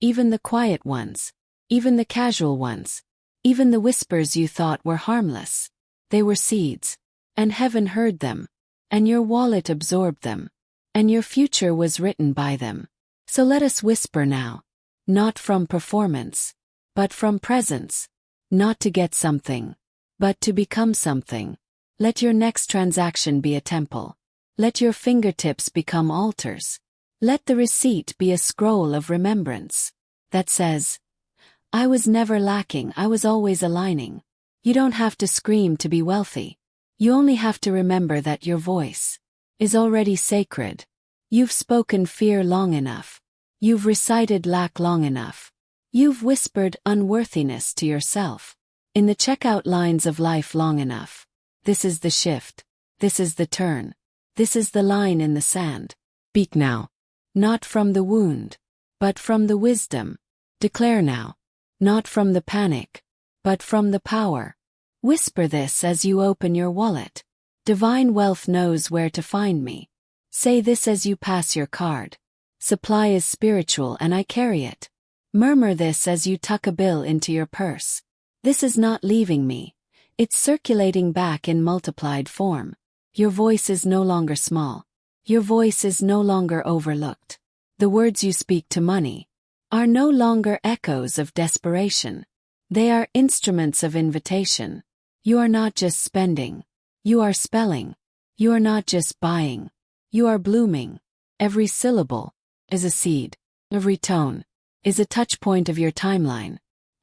Even the quiet ones, even the casual ones, even the whispers you thought were harmless. They were seeds, and heaven heard them, and your wallet absorbed them, and your future was written by them. So let us whisper now, not from performance, but from presence, not to get something, but to become something. Let your next transaction be a temple. Let your fingertips become altars. Let the receipt be a scroll of remembrance that says, I was never lacking, I was always aligning. You don't have to scream to be wealthy. You only have to remember that your voice is already sacred. You've spoken fear long enough. You've recited lack long enough. You've whispered unworthiness to yourself in the checkout lines of life long enough. This is the shift. This is the turn. This is the line in the sand. Speak now. Not from the wound, but from the wisdom. Declare now. Not from the panic, but from the power. Whisper this as you open your wallet. Divine wealth knows where to find me. Say this as you pass your card. Supply is spiritual and I carry it. Murmur this as you tuck a bill into your purse. This is not leaving me. It's circulating back in multiplied form. Your voice is no longer small. Your voice is no longer overlooked. The words you speak to money are no longer echoes of desperation. They are instruments of invitation. You are not just spending. You are spelling. You are not just buying. You are blooming. Every syllable is a seed. Every tone is a touch point of your timeline.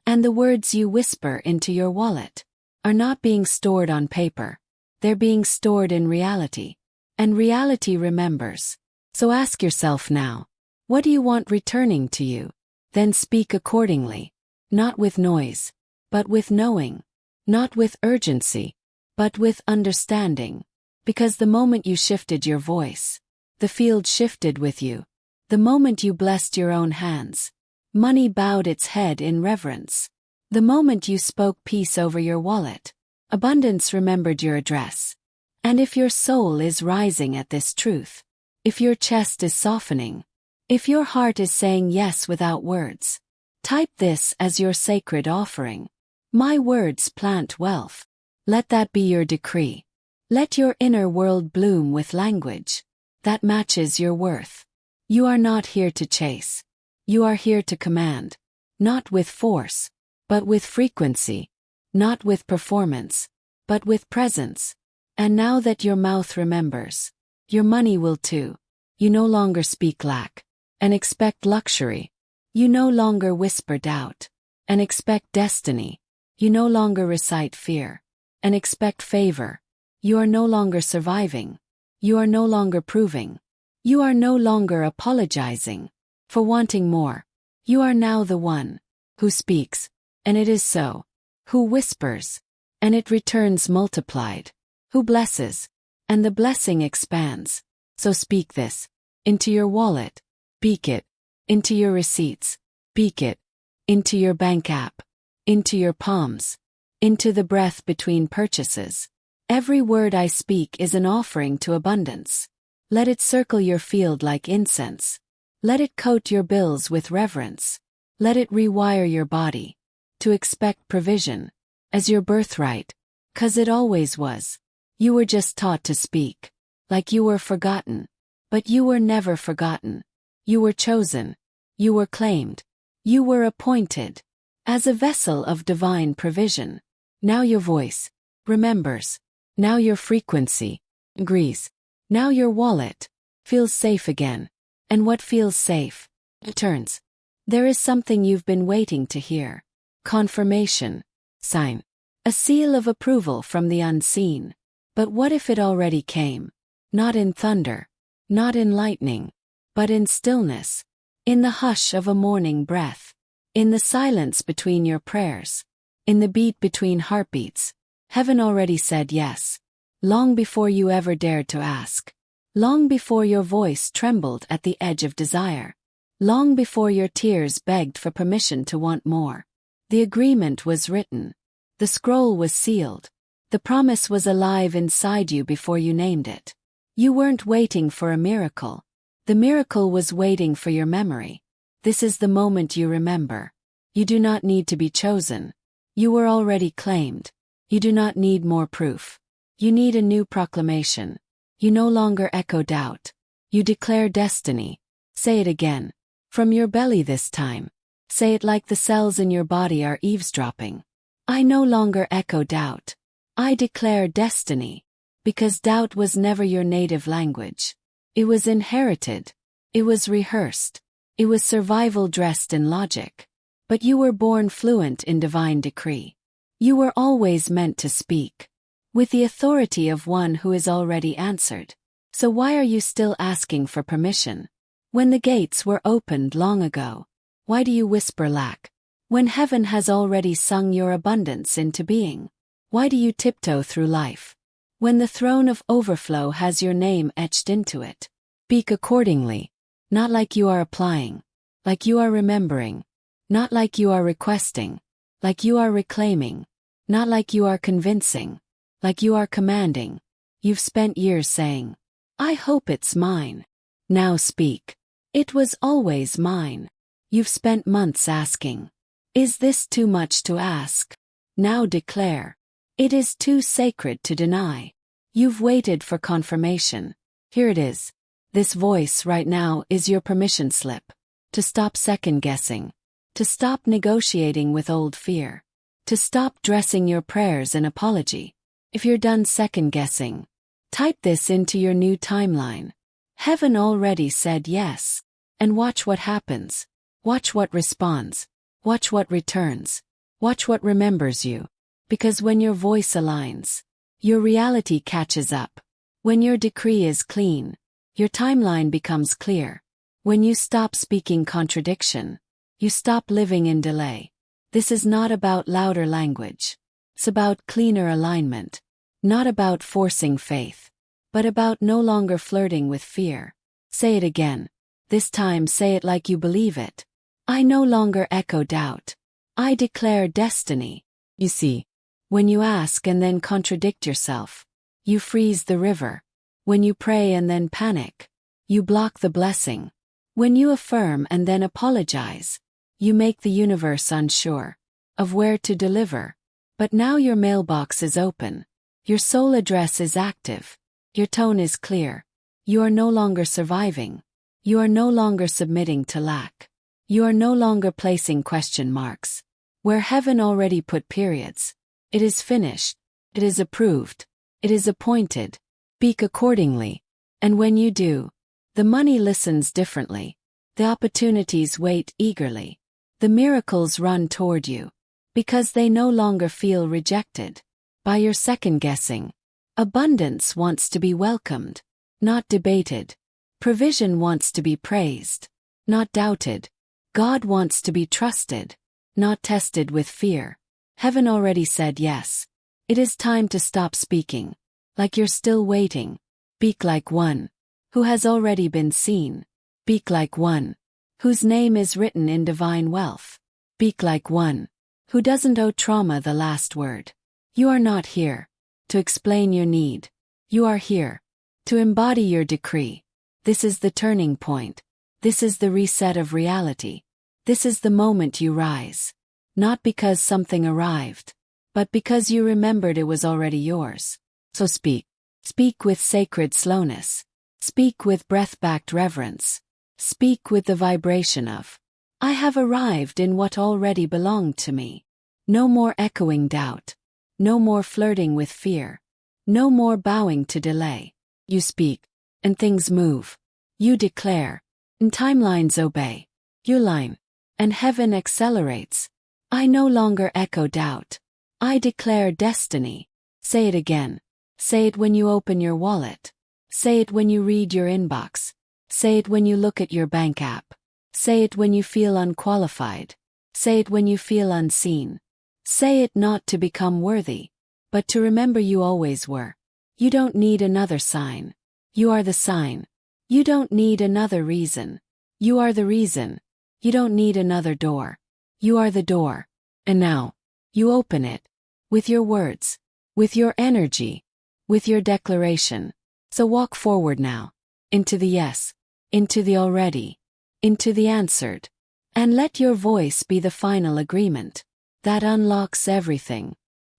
And the words you whisper into your wallet are not being stored on paper. They're being stored in reality. And reality remembers. So ask yourself now, what do you want returning to you? Then speak accordingly. Not with noise, but with knowing. Not with urgency, but with understanding. Because the moment you shifted your voice, the field shifted with you. The moment you blessed your own hands, money bowed its head in reverence. The moment you spoke peace over your wallet, abundance remembered your address. And if your soul is rising at this truth, if your chest is softening, if your heart is saying yes without words, type this as your sacred offering. My words plant wealth. Let that be your decree. Let your inner world bloom with language that matches your worth. You are not here to chase. You are here to command. Not with force, but with frequency. Not with performance, but with presence. And now that your mouth remembers, your money will too. You no longer speak lack and expect luxury. You no longer whisper doubt and expect destiny. You no longer recite fear and expect favor. You are no longer surviving. You are no longer proving. You are no longer apologizing for wanting more. You are now the one who speaks, and it is so, who whispers, and it returns multiplied, who blesses, and the blessing expands. So speak this into your wallet, speak it into your receipts, speak it into your bank app, into your palms, into the breath between purchases. Every word I speak is an offering to abundance. Let it circle your field like incense. Let it coat your bills with reverence. Let it rewire your body to expect provision as your birthright, 'cause it always was. You were just taught to speak, like you were forgotten. But you were never forgotten. You were chosen. You were claimed. You were appointed as a vessel of divine provision. Now your voice remembers. Now your frequency agrees. Now your wallet feels safe again. And what feels safe returns. There is something you've been waiting to hear. Confirmation. Sign. A seal of approval from the unseen. But what if it already came? Not in thunder. Not in lightning. But in stillness. In the hush of a morning breath. In the silence between your prayers. In the beat between heartbeats. Heaven already said yes. Long before you ever dared to ask. Long before your voice trembled at the edge of desire. Long before your tears begged for permission to want more. The agreement was written. The scroll was sealed. The promise was alive inside you before you named it. You weren't waiting for a miracle. The miracle was waiting for your memory. This is the moment you remember. You do not need to be chosen. You were already claimed. You do not need more proof. You need a new proclamation. You no longer echo doubt. You declare destiny. Say it again. From your belly this time. Say it like the cells in your body are eavesdropping. I no longer echo doubt. I declare destiny. Because doubt was never your native language. It was inherited. It was rehearsed. It was survival dressed in logic. But you were born fluent in divine decree. You were always meant to speak. With the authority of one who is already answered. So why are you still asking for permission? When the gates were opened long ago. Why do you whisper lack? When heaven has already sung your abundance into being. Why do you tiptoe through life? When the throne of overflow has your name etched into it. Speak accordingly. Not like you are applying. Like you are remembering. Not like you are requesting. Like you are reclaiming. Not like you are convincing. Like you are commanding. You've spent years saying, I hope it's mine. Now speak. It was always mine. You've spent months asking, is this too much to ask? Now declare. It is too sacred to deny. You've waited for confirmation. Here it is. This voice right now is your permission slip. To stop second-guessing. To stop negotiating with old fear. To stop dressing your prayers in apology. If you're done second-guessing, type this into your new timeline. Heaven already said yes. And watch what happens. Watch what responds. Watch what returns. Watch what remembers you. Because when your voice aligns, your reality catches up. When your decree is clean, your timeline becomes clear. When you stop speaking contradiction, you stop living in delay. This is not about louder language. It's about cleaner alignment. Not about forcing faith, but about no longer flirting with fear. Say it again. This time say it like you believe it. I no longer echo doubt. I declare destiny. You see, when you ask and then contradict yourself, you freeze the river. When you pray and then panic, you block the blessing. When you affirm and then apologize, you make the universe unsure of where to deliver. But now your mailbox is open. Your soul address is active. Your tone is clear. You are no longer surviving. You are no longer submitting to lack. You are no longer placing question marks where heaven already put periods. It is finished. It is approved. It is appointed. Speak accordingly. And when you do, the money listens differently. The opportunities wait eagerly. The miracles run toward you because they no longer feel rejected by your second guessing. Abundance wants to be welcomed, not debated. Provision wants to be praised, not doubted. God wants to be trusted, not tested with fear. Heaven already said yes. It is time to stop speaking like you're still waiting. Speak like one who has already been seen. Speak like one whose name is written in divine wealth. Speak like one who doesn't owe trauma the last word. You are not here to explain your need. You are here to embody your decree. This is the turning point. This is the reset of reality. This is the moment you rise. Not because something arrived, but because you remembered it was already yours. So speak. Speak with sacred slowness. Speak with breath-backed reverence. Speak with the vibration of, I have arrived in what already belonged to me. No more echoing doubt. No more flirting with fear. No more bowing to delay. You speak, and things move. You declare, and timelines obey. You line, and heaven accelerates. I no longer echo doubt. I declare destiny. Say it again. Say it when you open your wallet. Say it when you read your inbox. Say it when you look at your bank app. Say it when you feel unqualified. Say it when you feel unseen. Say it not to become worthy, but to remember you always were. You don't need another sign. You are the sign. You don't need another reason. You are the reason. You don't need another door. You are the door. And now, you open it. With your words. With your energy. With your declaration. So walk forward now. Into the yes. Into the already. Into the answered. And let your voice be the final agreement that unlocks everything.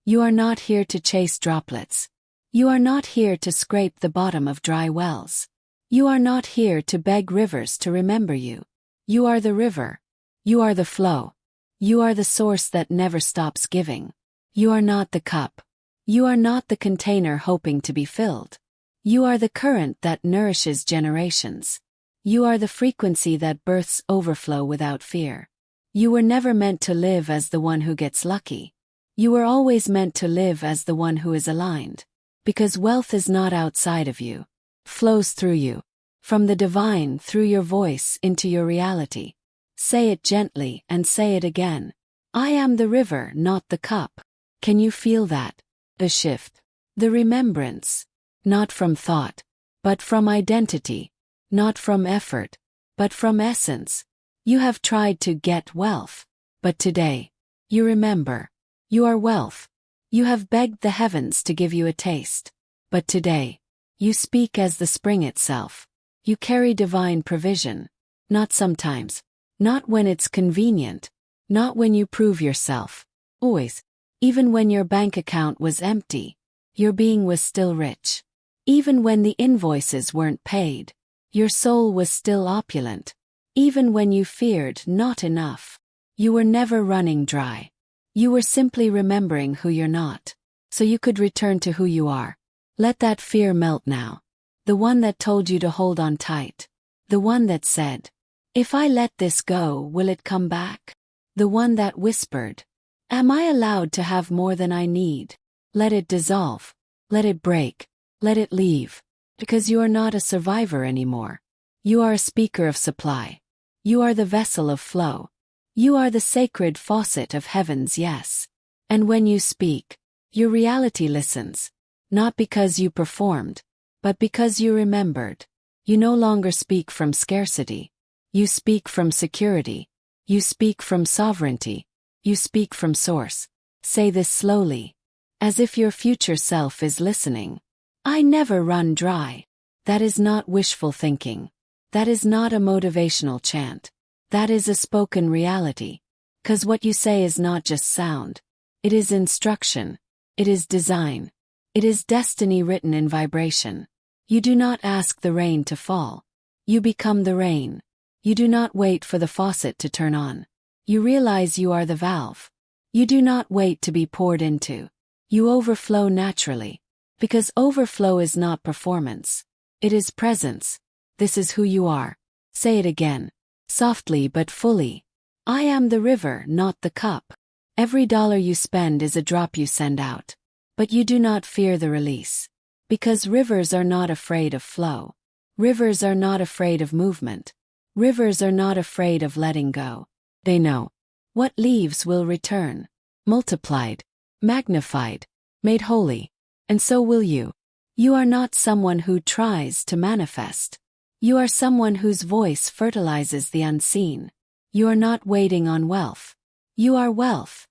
You are not here to chase droplets. You are not here to scrape the bottom of dry wells. You are not here to beg rivers to remember you. You are the river. You are the flow. You are the source that never stops giving. You are not the cup. You are not the container hoping to be filled. You are the current that nourishes generations. You are the frequency that births overflow without fear. You were never meant to live as the one who gets lucky. You were always meant to live as the one who is aligned. Because wealth is not outside of you. Flows through you. From the divine through your voice into your reality. Say it gently and say it again. I am the river, not the cup. Can you feel that? The shift. The remembrance. Not from thought, but from identity. Not from effort, but from essence. You have tried to get wealth, but today, you remember. You are wealth. You have begged the heavens to give you a taste. But today, you speak as the spring itself. You carry divine provision. Not sometimes. Not when it's convenient. Not when you prove yourself. Always. Even when your bank account was empty, your being was still rich. Even when the invoices weren't paid, your soul was still opulent. Even when you feared not enough, you were never running dry. You were simply remembering who you're not, so you could return to who you are. Let that fear melt now. The one that told you to hold on tight. The one that said, if I let this go, will it come back? The one that whispered, am I allowed to have more than I need? Let it dissolve. Let it break. Let it leave. Because you are not a survivor anymore. You are a speaker of supply. You are the vessel of flow. You are the sacred faucet of heaven's yes. And when you speak, Your reality listens. Not because you performed, but because you remembered. You no longer speak from scarcity. You speak from security. You speak from sovereignty. You speak from source. Say this slowly, as if your future self is listening. I never run dry. That is not wishful thinking. That is not a motivational chant. That is a spoken reality. 'Cause what you say is not just sound. It is instruction. It is design. It is destiny written in vibration. You do not ask the rain to fall. You become the rain. You do not wait for the faucet to turn on. You realize you are the valve. You do not wait to be poured into. You overflow naturally. Because overflow is not performance. It is presence. This is who you are. Say it again. Softly but fully. I am the river, not the cup. Every dollar you spend is a drop you send out. But you do not fear the release. Because rivers are not afraid of flow. Rivers are not afraid of movement. Rivers are not afraid of letting go. They know. What leaves will return. Multiplied. Magnified. Made holy. And so will you. You are not someone who tries to manifest. You are someone whose voice fertilizes the unseen. You are not waiting on wealth. You are wealth,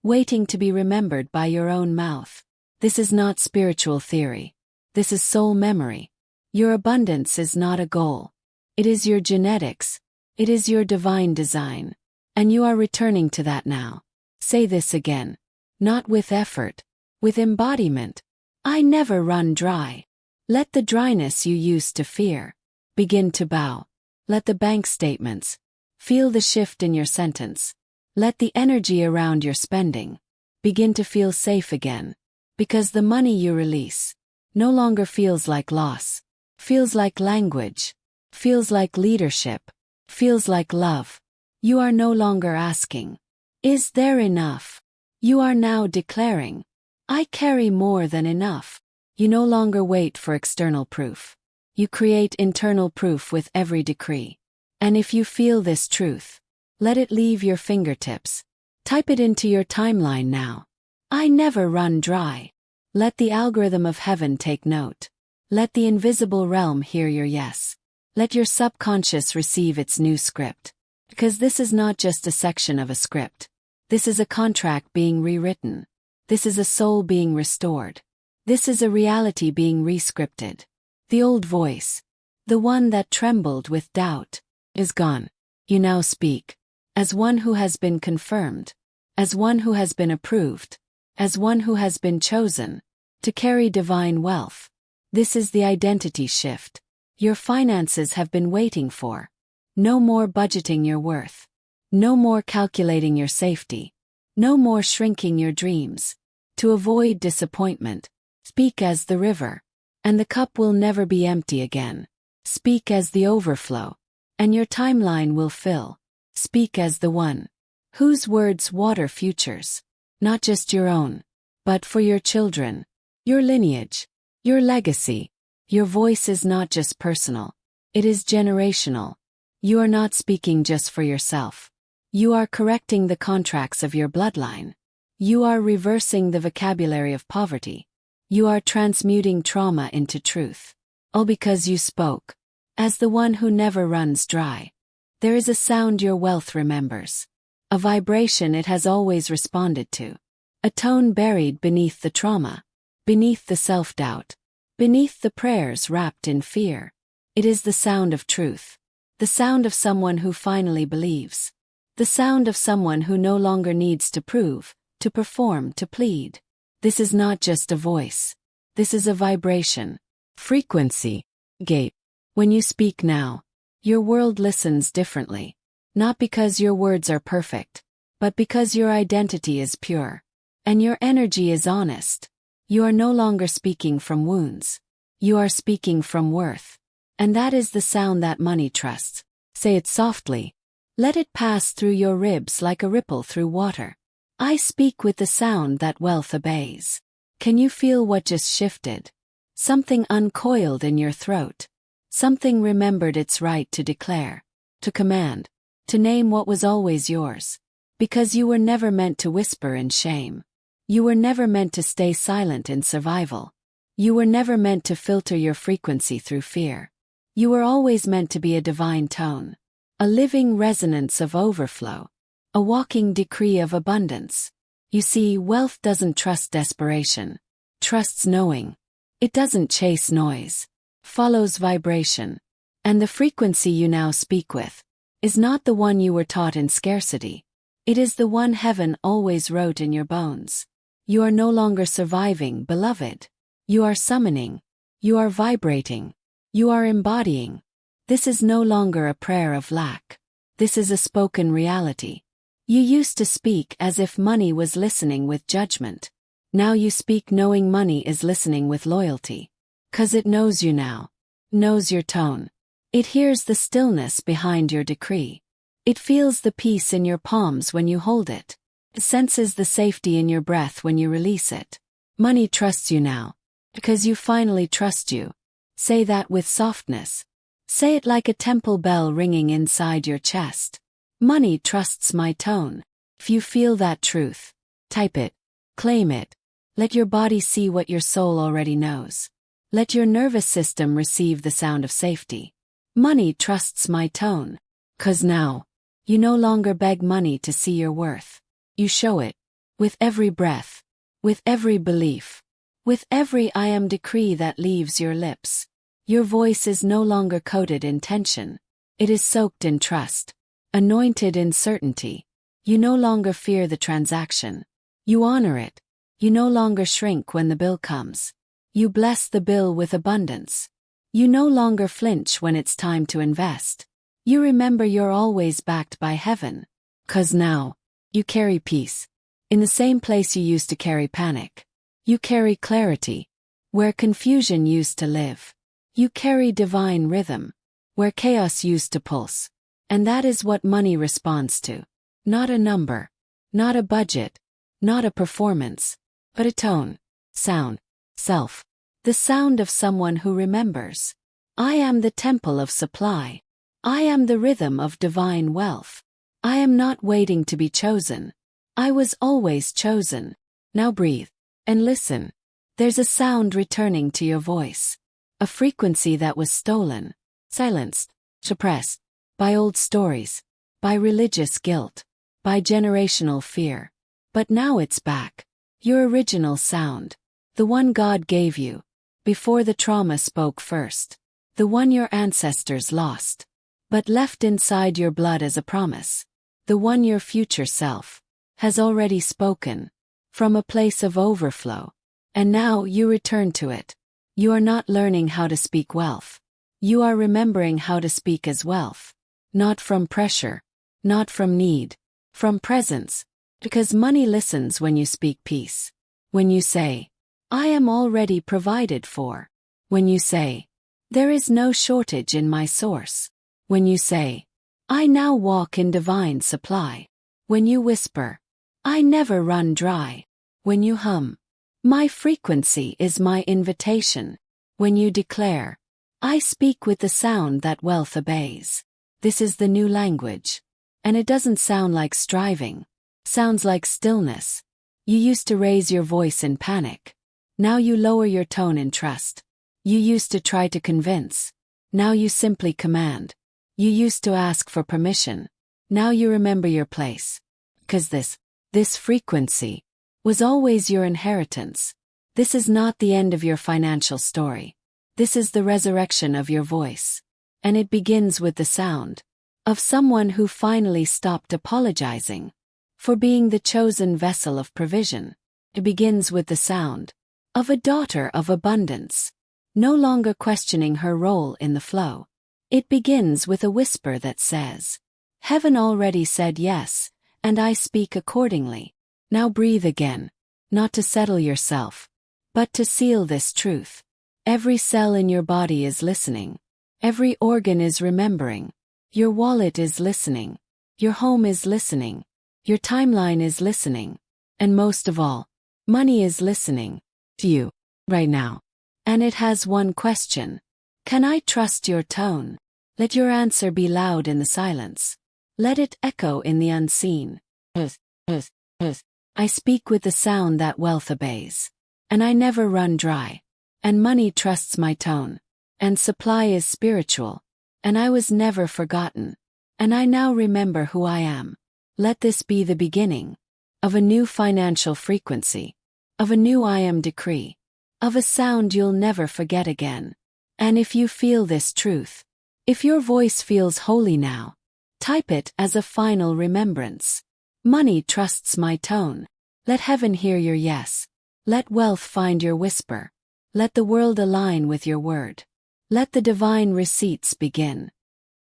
waiting to be remembered by your own mouth. This is not spiritual theory. This is soul memory. Your abundance is not a goal. It is your genetics. It is your divine design. And you are returning to that now. Say this again. Not with effort, with embodiment. I never run dry. Let the dryness you used to fear begin to bow. Let the bank statements feel the shift in your sentence. Let the energy around your spending begin to feel safe again. Because the money you release no longer feels like loss, feels like language, feels like leadership, feels like love. You are no longer asking, is there enough? You are now declaring, I carry more than enough. You no longer wait for external proof. You create internal proof with every decree. And if you feel this truth, let it leave your fingertips. Type it into your timeline now. I never run dry. Let the algorithm of heaven take note. Let the invisible realm hear your yes. Let your subconscious receive its new script. Because this is not just a section of a script. This is a contract being rewritten. This is a soul being restored. This is a reality being rescripted. The old voice, the one that trembled with doubt, is gone. You now speak as one who has been confirmed, as one who has been approved, as one who has been chosen to carry divine wealth. This is the identity shift your finances have been waiting for. No more budgeting your worth. No more calculating your safety. No more shrinking your dreams. To avoid disappointment, speak as the river, and the cup will never be empty again. Speak as the overflow, and your timeline will fill. Speak as the one whose words water futures, not just your own, but for your children, your lineage, your legacy. Your voice is not just personal, it is generational. You are not speaking just for yourself. You are correcting the contracts of your bloodline. You are reversing the vocabulary of poverty. You are transmuting trauma into truth. All because you spoke. As the one who never runs dry. There is a sound your wealth remembers. A vibration it has always responded to. A tone buried beneath the trauma. Beneath the self-doubt. Beneath the prayers wrapped in fear. It is the sound of truth. The sound of someone who finally believes. The sound of someone who no longer needs to prove, to perform, to plead. This is not just a voice. This is a vibration. Frequency. Gate. When you speak now, your world listens differently. Not because your words are perfect, but because your identity is pure. And your energy is honest. You are no longer speaking from wounds. You are speaking from worth. And that is the sound that money trusts. Say it softly. Let it pass through your ribs like a ripple through water. I speak with the sound that wealth obeys. Can you feel what just shifted? Something uncoiled in your throat. Something remembered its right to declare, to command, to name what was always yours. Because you were never meant to whisper in shame. You were never meant to stay silent in survival. You were never meant to filter your frequency through fear. You were always meant to be a divine tone, a living resonance of overflow, a walking decree of abundance. You see, wealth doesn't trust desperation, trusts knowing. It doesn't chase noise, follows vibration. And the frequency you now speak with is not the one you were taught in scarcity. It is the one heaven always wrote in your bones. You are no longer surviving, beloved. You are summoning. You are vibrating. You are embodying. This is no longer a prayer of lack. This is a spoken reality. You used to speak as if money was listening with judgment. Now you speak knowing money is listening with loyalty. 'Cause it knows you now. Knows your tone. It hears the stillness behind your decree. It feels the peace in your palms when you hold it. It senses the safety in your breath when you release it. Money trusts you now. Because you finally trust you. Say that with softness. Say it like a temple bell ringing inside your chest. Money trusts my tone. If you feel that truth, type it. Claim it. Let your body see what your soul already knows. Let your nervous system receive the sound of safety. Money trusts my tone. 'Cause now, you no longer beg money to see your worth. You show it. With every breath. With every belief. With every I am decree that leaves your lips. Your voice is no longer coded in tension. It is soaked in trust. Anointed in certainty. You no longer fear the transaction. You honor it. You no longer shrink when the bill comes. You bless the bill with abundance. You no longer flinch when it's time to invest. You remember you're always backed by heaven. 'Cause now, you carry peace. In the same place you used to carry panic. You carry clarity. Where confusion used to live. You carry divine rhythm. Where chaos used to pulse. And that is what money responds to. Not a number. Not a budget. Not a performance. But a tone. Sound. Self. The sound of someone who remembers. I am the temple of supply. I am the rhythm of divine wealth. I am not waiting to be chosen. I was always chosen. Now breathe. And listen. There's a sound returning to your voice. A frequency that was stolen, silenced, suppressed, by old stories, by religious guilt, by generational fear. But now it's back. Your original sound. The one God gave you. Before the trauma spoke first. The one your ancestors lost. But left inside your blood as a promise. The one your future self has already spoken. From a place of overflow. And now you return to it. You are not learning how to speak wealth. You are remembering how to speak as wealth. Not from pressure. Not from need. From presence. Because money listens when you speak peace. When you say, I am already provided for. When you say, there is no shortage in my source. When you say, I now walk in divine supply. When you whisper, I never run dry. When you hum, my frequency is my invitation. When you declare, I speak with the sound that wealth obeys. This is the new language. And it doesn't sound like striving. Sounds like stillness. You used to raise your voice in panic. Now you lower your tone in trust. You used to try to convince. Now you simply command. You used to ask for permission. Now you remember your place. 'Cause this frequency was always your inheritance. This is not the end of your financial story. This is the resurrection of your voice. And it begins with the sound of someone who finally stopped apologizing for being the chosen vessel of provision. It begins with the sound of a daughter of abundance, no longer questioning her role in the flow. It begins with a whisper that says, Heaven already said yes, and I speak accordingly. Now breathe again, not to settle yourself, but to seal this truth. Every cell in your body is listening. Every organ is remembering. Your wallet is listening. Your home is listening. Your timeline is listening. And most of all, money is listening to you right now. And it has one question. Can I trust your tone? Let your answer be loud in the silence. Let it echo in the unseen. I speak with the sound that wealth obeys. And I never run dry. And money trusts my tone. And supply is spiritual. And I was never forgotten. And I now remember who I am. Let this be the beginning of a new financial frequency, of a new I am decree, of a sound you'll never forget again. And if you feel this truth, if your voice feels holy now, type it as a final remembrance. Money trusts my tone. Let heaven hear your yes. Let wealth find your whisper. Let the world align with your word. Let the divine receipts begin.